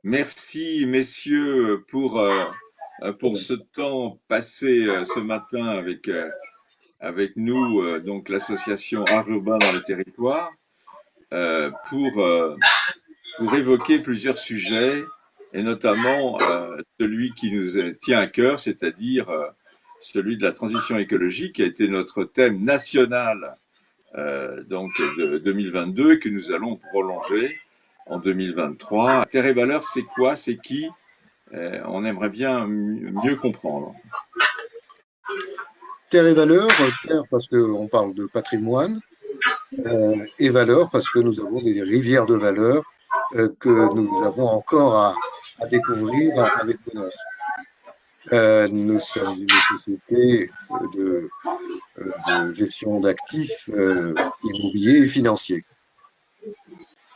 Merci, messieurs, pour ce temps passé ce matin avec nous, donc l'association Art Urbain dans les territoires, euh, pour, euh, pour évoquer plusieurs sujets, et notamment celui qui nous tient à cœur, c'est-à-dire celui de la transition écologique, qui a été notre thème national donc de 2022 et que nous allons prolonger en 2023. Terre et valeurs, c'est quoi? C'est qui? On aimerait bien mieux comprendre. Terre et valeurs, terre parce qu'on parle de patrimoine, et valeurs parce que nous avons des rivières de valeurs que nous avons encore à découvrir avec bonheur. Nous sommes une société de gestion d'actifs immobiliers et financiers.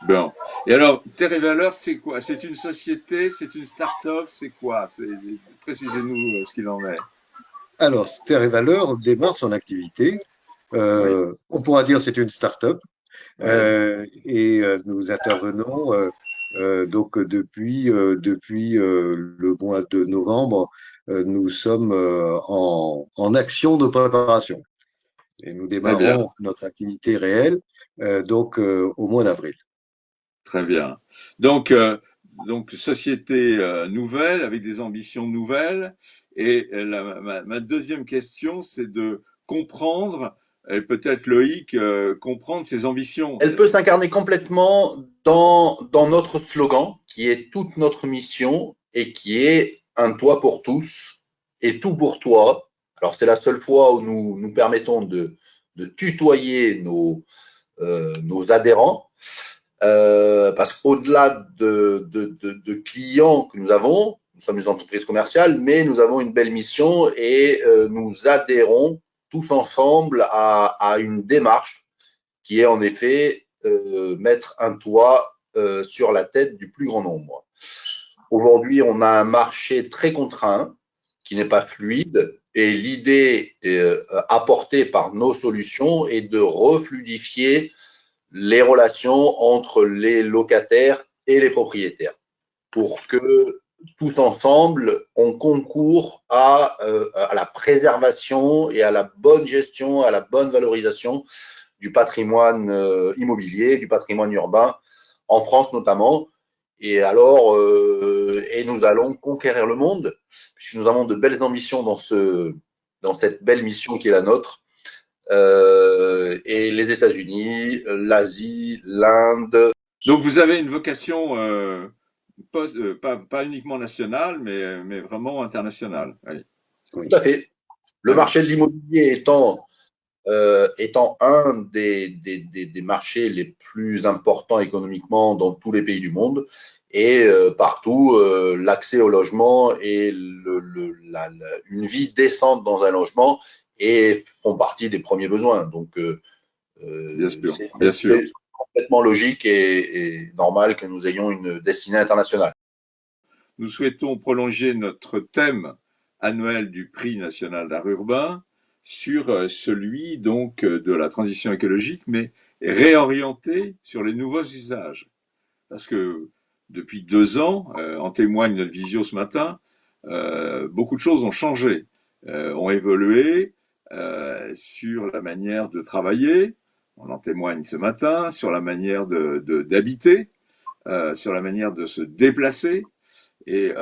Bon. Et alors, Terre et Valeurs, c'est quoi? C'est une société, c'est une start-up, c'est quoi? Précisez-nous ce qu'il en est. Alors, Terre et valeurs démarre son activité. Oui, On pourra dire c'est une start-up. oui. Nous intervenons donc depuis le mois de novembre, nous sommes en action de préparation et nous Très bien, démarrons notre activité réelle au mois d'avril. très bien. Donc, euh, donc société nouvelle avec des ambitions nouvelles. Et ma deuxième question, c'est de comprendre, et peut-être Loïc, comprendre ses ambitions. Elle peut s'incarner complètement dans notre slogan, qui est toute notre mission et qui est un toit pour tous et tout pour toi. Alors, c'est la seule fois où nous permettons de tutoyer nos adhérents, parce qu'au-delà de clients que nous sommes une entreprise commerciale, mais nous avons une belle mission et nous adhérons tous ensemble à une démarche qui est en effet mettre un toit sur la tête du plus grand nombre. Aujourd'hui, on a un marché très contraint qui n'est pas fluide et l'idée apportée par nos solutions est de refluidifier les relations entre les locataires et les propriétaires pour que tous ensemble, on concourt à la préservation et à la bonne gestion, à la bonne valorisation du patrimoine immobilier, du patrimoine urbain, en France notamment. Et nous allons conquérir le monde, puisque nous avons de belles ambitions dans cette belle mission qui est la nôtre. Et les États-Unis, l'Asie, l'Inde. Donc, vous avez une vocation pas uniquement nationale, mais vraiment internationale. Oui. Oui. Tout à fait. Le Oui. marché de l'immobilier étant un des marchés les plus importants économiquement dans tous les pays du monde. Et partout, l'accès au logement et une vie décente dans un logement font partie des premiers besoins. Donc, Bien sûr, c'est bien sûr. complètement logique et normal que nous ayons une destinée internationale. Nous souhaitons prolonger notre thème annuel du prix national d'art urbain sur celui donc de la transition écologique, mais réorienté sur les nouveaux usages. Parce que depuis 2 ans, en témoigne notre visio ce matin, beaucoup de choses ont changé, ont évolué sur la manière de travailler, on en témoigne ce matin, sur la manière d'habiter, sur la manière de se déplacer. Et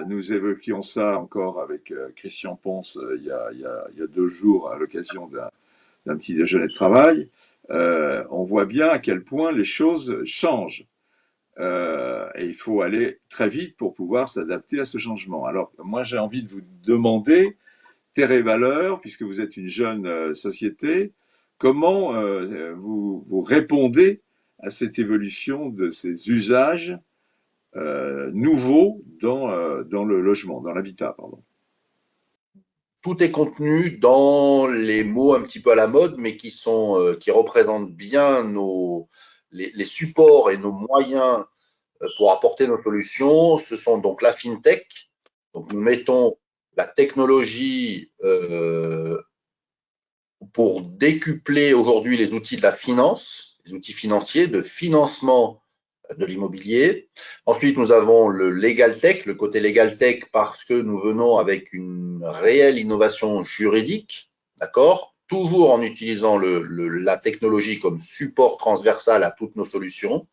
nous évoquions ça encore avec Christian Ponce il y a 2 jours à l'occasion d'un petit déjeuner de travail. On voit bien à quel point les choses changent. Et il faut aller très vite pour pouvoir s'adapter à ce changement. Alors, moi, j'ai envie de vous demander, Terre et Valeurs, puisque vous êtes une jeune société, comment vous répondez à cette évolution de ces usages nouveaux dans le logement, dans l'habitat, pardon. Tout est contenu dans les mots un petit peu à la mode, mais qui représentent bien les supports et nos moyens pour apporter nos solutions. Ce sont donc la fintech. Donc nous mettons la technologie pour décupler aujourd'hui les outils de la finance, les outils financiers de financement de l'immobilier. Ensuite, nous avons le Legal Tech, le côté Legal Tech, parce que nous venons avec une réelle innovation juridique, d'accord, toujours en utilisant la technologie comme support transversal à toutes nos solutions.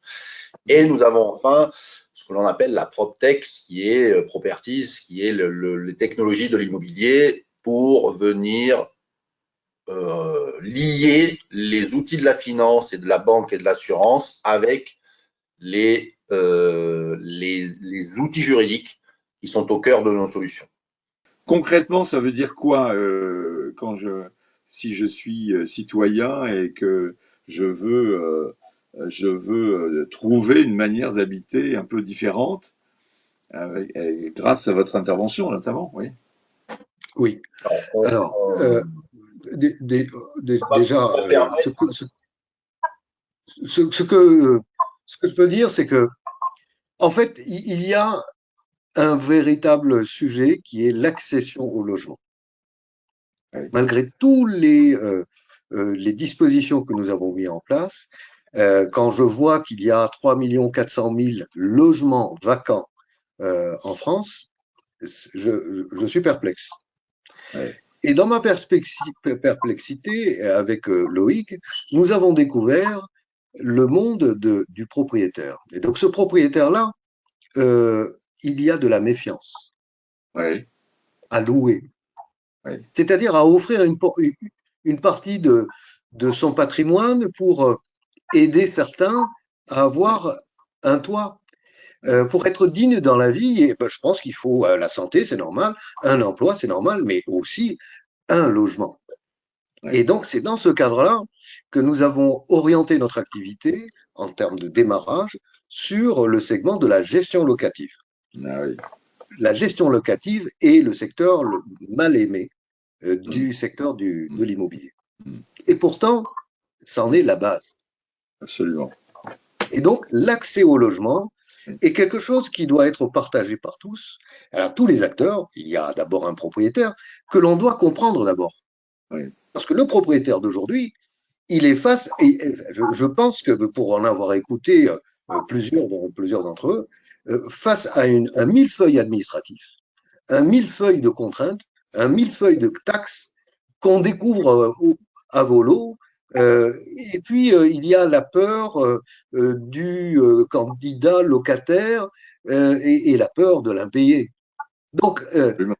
Et nous avons enfin ce que l'on appelle la PropTech, qui est Properties, qui est les technologies de l'immobilier pour venir lier les outils de la finance et de la banque et de l'assurance avec les outils juridiques qui sont au cœur de nos solutions. Concrètement, ça veut dire quoi si je suis citoyen et que je veux trouver une manière d'habiter un peu différente grâce à votre intervention notamment, oui. Oui. Alors, déjà, ce que je peux dire, c'est que, en fait, il y a un véritable sujet qui est l'accession au logement. Oui. Malgré les dispositions que nous avons mis en place, quand je vois qu'il y a 3 400 000 logements vacants en France, je suis perplexe. Oui. Et dans ma perplexité avec Loïc, nous avons découvert le monde du propriétaire. Et donc ce propriétaire-là, il y a de la méfiance Oui. à louer. Oui. C'est-à-dire à offrir une partie de son patrimoine pour aider certains à avoir un toit. Pour être digne dans la vie, et ben, je pense qu'il faut la santé, c'est normal, un emploi, c'est normal, mais aussi un logement. Oui. Et donc, c'est dans ce cadre-là que nous avons orienté notre activité en termes de démarrage sur le segment de la gestion locative. Ah, oui. La gestion locative est le secteur le mal aimé du secteur de l'immobilier. Et pourtant, ça en est la base. Absolument. Et donc, l'accès au logement est quelque chose qui doit être partagé par tous. Alors, tous les acteurs, il y a d'abord un propriétaire que l'on doit comprendre d'abord. Oui. Parce que le propriétaire d'aujourd'hui, il est face, et je pense que pour en avoir écouté plusieurs d'entre eux, face à un millefeuille administratif, un millefeuille de contraintes, un millefeuille de taxes qu'on découvre à volo. Et puis, il y a la peur du candidat locataire et la peur de l'impayé. Donc, nous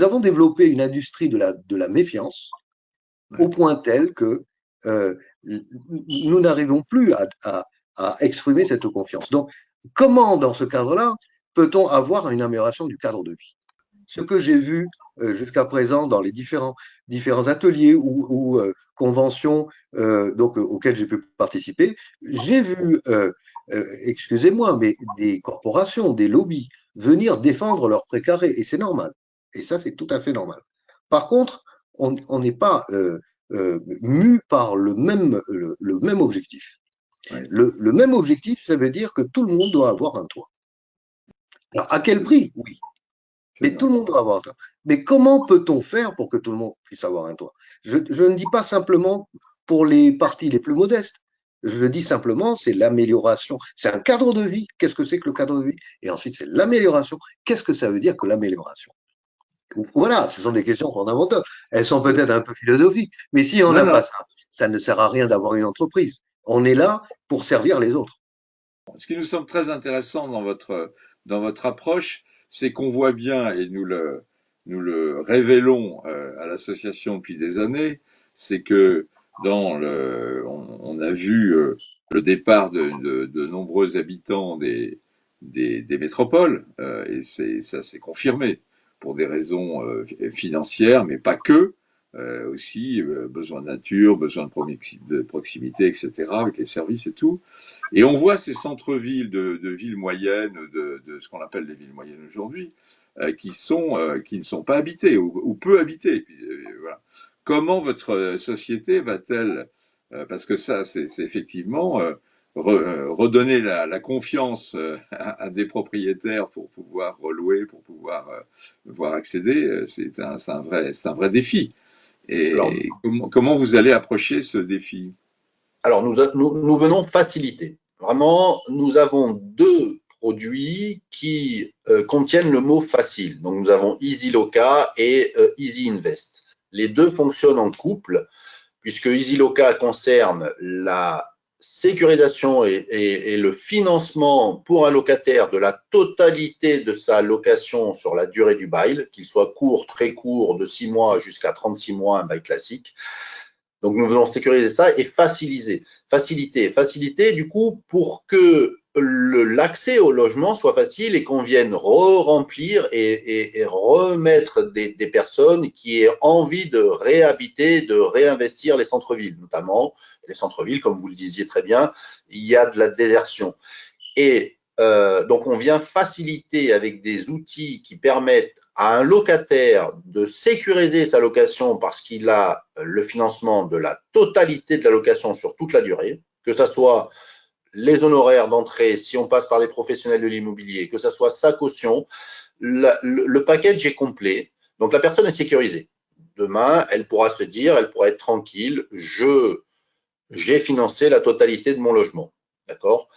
avons développé une industrie de la méfiance au point tel que nous n'arrivons plus à exprimer cette confiance. Donc, comment, dans ce cadre-là, peut-on avoir une amélioration du cadre de vie? Ce que j'ai vu jusqu'à présent dans les différents ateliers ou conventions auxquelles j'ai pu participer, j'ai vu, excusez-moi, mais des corporations, des lobbies venir défendre leurs précarés, et c'est normal. Et ça, c'est tout à fait normal. Par contre, on n'est pas mu par le même objectif. Oui. Le même objectif, ça veut dire que tout le monde doit avoir un toit. Alors, à quel prix? Oui. Mais tout le monde doit avoir un toit. Mais comment peut-on faire pour que tout le monde puisse avoir un toit? Je ne dis pas simplement pour les parties les plus modestes. Je le dis simplement, c'est l'amélioration. C'est un cadre de vie. Qu'est-ce que c'est que le cadre de vie? Et ensuite, c'est l'amélioration. Qu'est-ce que ça veut dire que l'amélioration? Voilà, ce sont des questions fondamentales. Elles sont peut-être un peu philosophiques, mais si on n'a pas ça, ça ne sert à rien d'avoir une entreprise. On est là pour servir les autres. Ce qui nous semble très intéressant dans votre approche, c'est qu'on voit bien, et nous le révélons à l'association depuis des années, c'est que on a vu le départ de nombreux habitants des métropoles, et ça s'est confirmé pour des raisons financières, mais pas que. Aussi besoin de nature, besoin de proximité, etc., avec les services et tout. Et on voit ces centres-villes de villes moyennes, de ce qu'on appelle les villes moyennes aujourd'hui, qui ne sont pas habitées ou peu habitées. Et puis, voilà. Comment votre société va-t-elle, parce que ça, c'est effectivement redonner la confiance à des propriétaires pour pouvoir relouer, pour pouvoir voir accéder, c'est un vrai défi. Et Alors, comment vous allez approcher ce défi? Alors nous venons faciliter. vraiment, nous avons deux produits qui contiennent le mot facile. Donc, nous avons EasyLoca et Easy Invest. Les deux fonctionnent en couple, puisque EasyLoca concerne la sécurisation et le financement pour un locataire de la totalité de sa location sur la durée du bail, qu'il soit court, très court, de 6 mois jusqu'à 36 mois, un bail classique. Donc, nous voulons sécuriser ça et faciliter du coup pour que l'accès au logement soit facile et qu'on vienne remplir et remettre des personnes qui aient envie de réhabiter, de réinvestir les centres-villes, notamment les centres-villes, comme vous le disiez très bien, il y a de la désertion. Et donc, on vient faciliter avec des outils qui permettent à un locataire de sécuriser sa location parce qu'il a le financement de la totalité de la location sur toute la durée, que ce soit les honoraires d'entrée, si on passe par des professionnels de l'immobilier, que ce soit sa caution, le package est complet. Donc, la personne est sécurisée. Demain, elle pourra se dire, elle pourra être tranquille, j'ai financé la totalité de mon logement. D'accord ?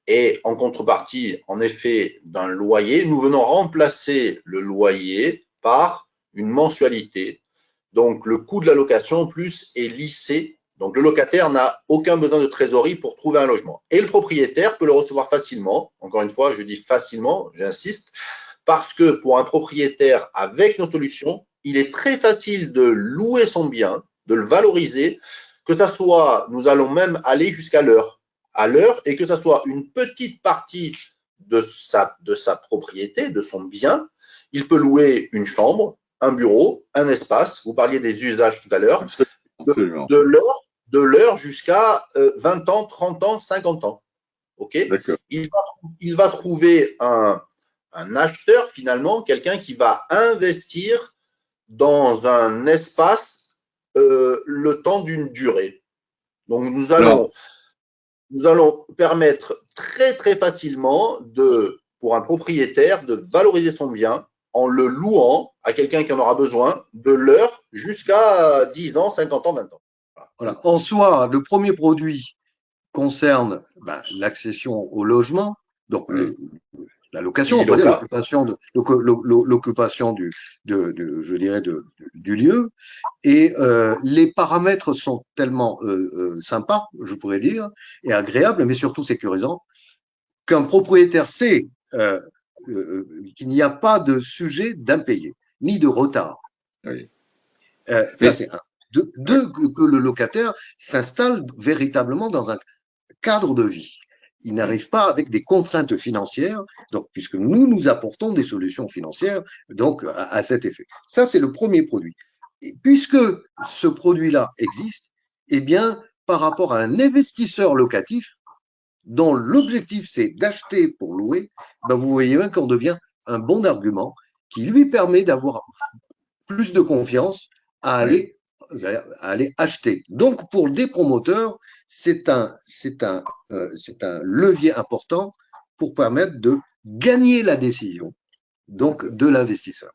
Et en contrepartie, en effet, d'un loyer, nous venons remplacer le loyer par une mensualité. Donc, le coût de la location, en plus, est lissé. Donc, le locataire n'a aucun besoin de trésorerie pour trouver un logement. Et le propriétaire peut le recevoir facilement. Encore une fois, je dis facilement, j'insiste, parce que pour un propriétaire, avec nos solutions, il est très facile de louer son bien, de le valoriser, que ça soit, nous allons même aller jusqu'à l'heure. À l'heure et que ce soit une petite partie de sa propriété, de son bien. Il peut louer une chambre, un bureau, un espace. Vous parliez des usages tout à l'heure. De l'heure jusqu'à 20 ans, 30 ans, 50 ans. Okay, il va trouver un acheteur, finalement, quelqu'un qui va investir dans un espace le temps d'une durée. Donc, nous allons permettre très, très facilement pour un propriétaire de valoriser son bien en le louant à quelqu'un qui en aura besoin de l'heure jusqu'à 10 ans, 50 ans, 20 ans. Voilà. En soi, le premier produit concerne l'accession au logement, donc la location, on peut dire l'occupation je dirais du lieu, et les paramètres sont tellement sympas, je pourrais dire, et agréables, mais surtout sécurisants, qu'un propriétaire sait qu'il n'y a pas de sujet d'impayé, ni de retard. Oui. Ça, c'est un. Deux, que le locataire s'installe véritablement dans un cadre de vie. Il n'arrive pas avec des contraintes financières, donc, puisque nous apportons des solutions financières donc, à cet effet. Ça, c'est le premier produit. Et puisque ce produit-là existe, eh bien, par rapport à un investisseur locatif, dont l'objectif c'est d'acheter pour louer, vous voyez bien qu'on devient un bon argument qui lui permet d'avoir plus de confiance à aller acheter. Donc, pour des promoteurs, c'est un levier important pour permettre de gagner la décision, donc de l'investisseur.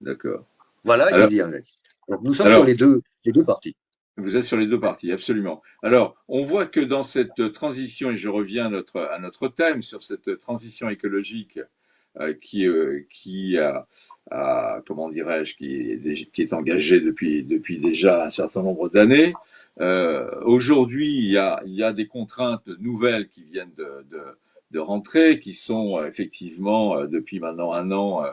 D'accord. Voilà, Easy Invest. Donc, nous sommes sur les deux parties. Vous êtes sur les deux parties, absolument. Alors, on voit que dans cette transition, et je reviens à notre thème sur cette transition écologique qui comment dirais-je, qui est engagée depuis déjà un certain nombre d'années. Aujourd'hui, il y a des contraintes nouvelles qui viennent de rentrer, qui sont effectivement depuis maintenant un an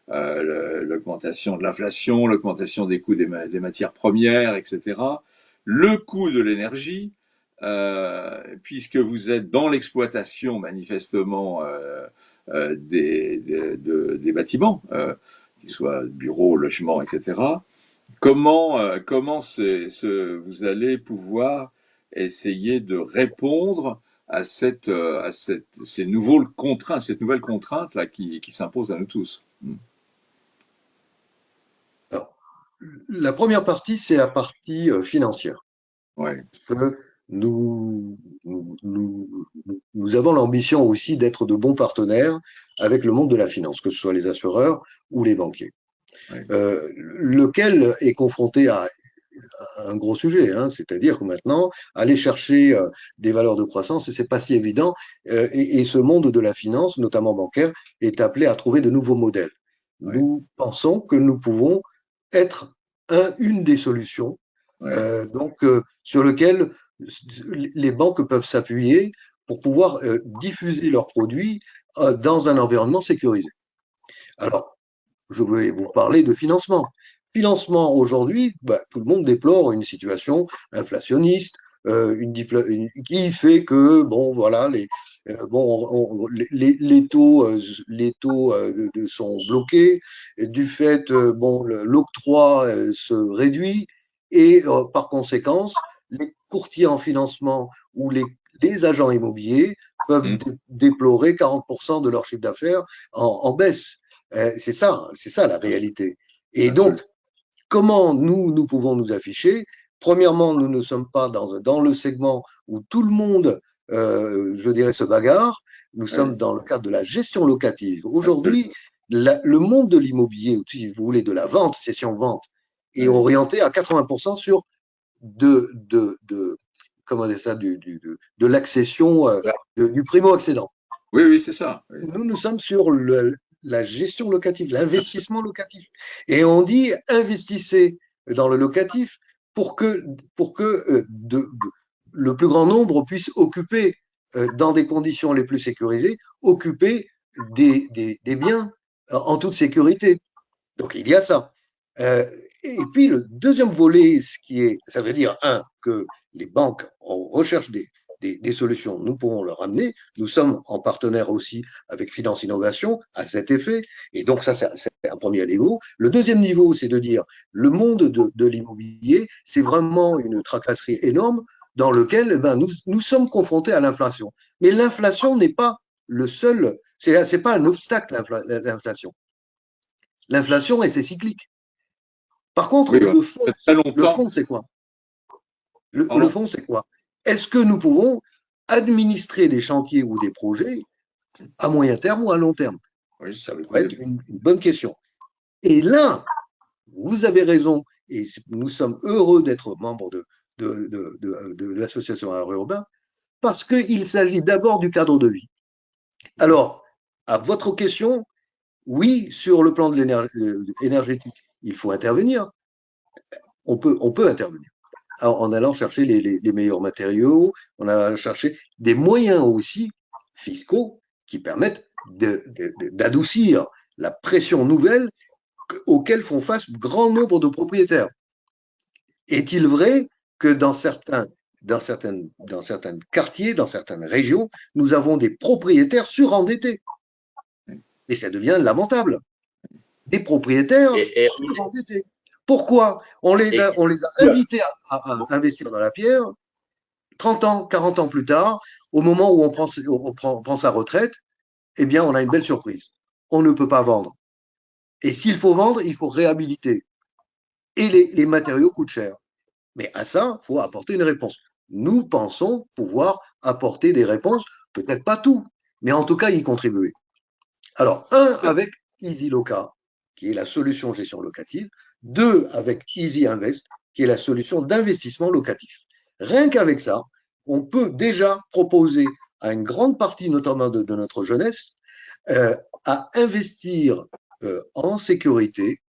l'augmentation de l'inflation, l'augmentation des coûts des matières premières, etc. Le coût de l'énergie, puisque vous êtes dans l'exploitation manifestement des bâtiments, qu'ils soient bureaux, logements, etc. Comment vous allez pouvoir essayer de répondre à ces nouvelles contraintes là qui s'imposent à nous tous? Alors, la première partie, c'est la partie financière. Ouais. Nous avons l'ambition aussi d'être de bons partenaires avec le monde de la finance, que ce soit les assureurs ou les banquiers, Ouais. lequel est confronté à un gros sujet, hein. C'est-à-dire que maintenant, aller chercher des valeurs de croissance, c'est pas si évident. Et ce monde de la finance, notamment bancaire, est appelé à trouver de nouveaux modèles. Oui, Nous pensons que nous pouvons être une des solutions, oui. sur lequel les banques peuvent s'appuyer pour pouvoir diffuser leurs produits dans un environnement sécurisé. Alors, je vais vous parler de financement. Financement aujourd'hui, tout le monde déplore une situation inflationniste, qui fait que bon voilà les taux sont bloqués, du fait bon l'octroi se réduit et par conséquence les courtiers en financement ou les agents immobiliers peuvent Hmm, déplorer 40% de leur chiffre d'affaires en baisse. C'est ça la réalité. Et donc, absolument. comment nous pouvons nous afficher? Premièrement, nous ne sommes pas dans le segment où tout le monde, je dirais, se bagarre. Nous sommes Oui, dans le cadre de la gestion locative. Aujourd'hui, absolument. le monde de l'immobilier, ou si vous voulez, de la vente, cession-vente, est Oui, orienté à 80% sur de comment dire ça, de l'accession, du primo-accédant. oui, oui, c'est ça. Oui, Nous sommes sur la gestion locative, absolument. l'investissement locatif. Et on dit investissez dans le locatif pour que le plus grand nombre puisse occuper, dans des conditions les plus sécurisées, occuper des biens en toute sécurité. Donc il y a ça. Et puis le deuxième volet, ça veut dire, que les banques recherchent des solutions, nous pourrons leur amener. Nous sommes en partenaire aussi avec Finance Innovation à cet effet. Et donc ça, c'est un premier niveau. Le deuxième niveau, c'est de dire, le monde de l'immobilier, c'est vraiment une tracasserie énorme dans lequel nous sommes confrontés à l'inflation. Mais l'inflation n'est pas le seul, c'est pas un obstacle, l'inflation. L'inflation, et c'est cyclique. Par contre, Oui, on a fait très le longtemps. fond, c'est quoi? Le Pardon? fond, c'est quoi? Est-ce que nous pouvons administrer des chantiers ou des projets à moyen terme ou à long terme? Oui, Ça ça pourrait être dépend. une bonne question. Et là, vous avez raison, et nous sommes heureux d'être membres de l'association Aéro-Urbain, parce qu'il s'agit d'abord du cadre de vie. Alors, à votre question, oui, sur le plan de énergétique, il faut intervenir. On peut intervenir en allant chercher les meilleurs matériaux, en allant chercher des moyens aussi fiscaux qui permettent d'adoucir la pression nouvelle auquel font face grand nombre de propriétaires. Est-il vrai que dans certains quartiers, dans certaines régions, nous avons des propriétaires surendettés? Et ça devient lamentable. Des propriétaires Et, et, surendettés. Pourquoi et, on les a invités à investir dans la pierre. 30 ans, 40 ans plus tard, au moment où prend sa retraite, eh bien, on a une belle surprise. On ne peut pas vendre. Et s'il faut vendre, il faut réhabiliter. Et les matériaux coûtent cher. Mais à ça, il faut apporter une réponse. Nous pensons pouvoir apporter des réponses, peut-être pas tout, mais en tout cas y contribuer. Alors, avec EasyLoca, qui est la solution de gestion locative. Deux, avec Easy Invest, qui est la solution d'investissement locatif. Rien qu'avec ça, on peut déjà proposer à une grande partie, notamment de notre jeunesse, euh, à investir en sécurité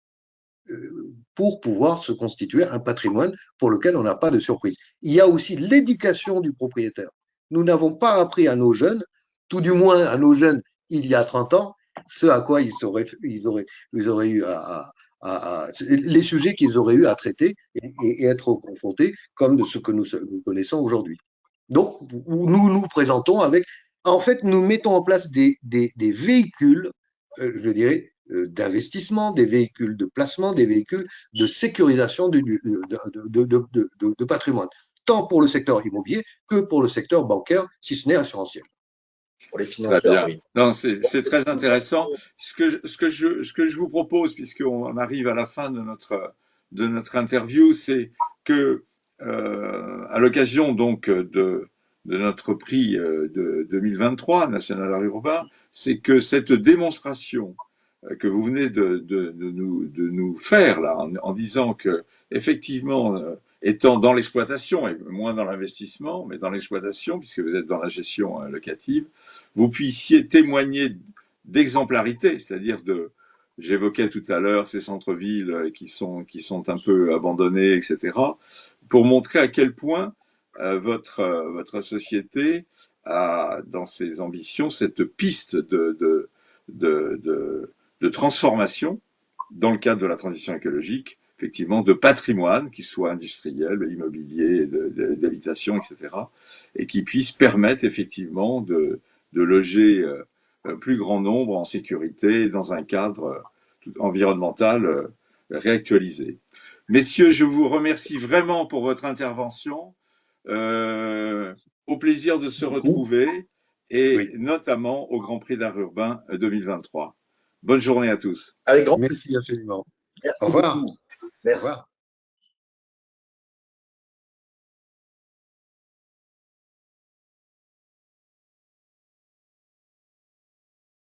pour pouvoir se constituer un patrimoine pour lequel on n'a pas de surprise. Il y a aussi l'éducation du propriétaire. Nous n'avons pas appris à nos jeunes, tout du moins à nos jeunes il y a 30 ans, ce à quoi ils auraient eu les sujets qu'ils auraient eu à traiter et être confrontés comme de ce que nous connaissons aujourd'hui. Donc, nous nous présentons avec, en fait, nous mettons en place des véhicules, je dirais, d'investissement, des véhicules de placement, des véhicules de sécurisation de patrimoine, tant pour le secteur immobilier que pour le secteur bancaire, si ce n'est assurantiel. pour les Très financeurs, bien. oui. Non, c'est très intéressant. Ce que je vous propose, puisqu'on arrive à la fin de notre interview, c'est que, à l'occasion donc de notre prix de 2023, National Art Urbain, c'est que cette démonstration que vous venez de nous faire là, en disant que effectivement étant dans l'exploitation, et moins dans l'investissement, mais dans l'exploitation, puisque vous êtes dans la gestion locative, vous puissiez témoigner d'exemplarité, c'est-à-dire j'évoquais tout à l'heure ces centres-villes qui sont un peu abandonnés, etc., pour montrer à quel point votre société a, dans ses ambitions, cette piste de transformation dans le cadre de la transition écologique, effectivement, de patrimoine, qu'il soit industriel, immobilier, d'habitation, etc., et qui puisse permettre effectivement de loger un plus grand nombre en sécurité dans un cadre environnemental réactualisé. Messieurs, je vous remercie vraiment pour votre intervention. Au plaisir de se retrouver et notamment au Grand Prix d'art urbain 2023. Bonne journée à tous. Avec grand Merci infiniment. Merci Au revoir. beaucoup. Au Merci. revoir.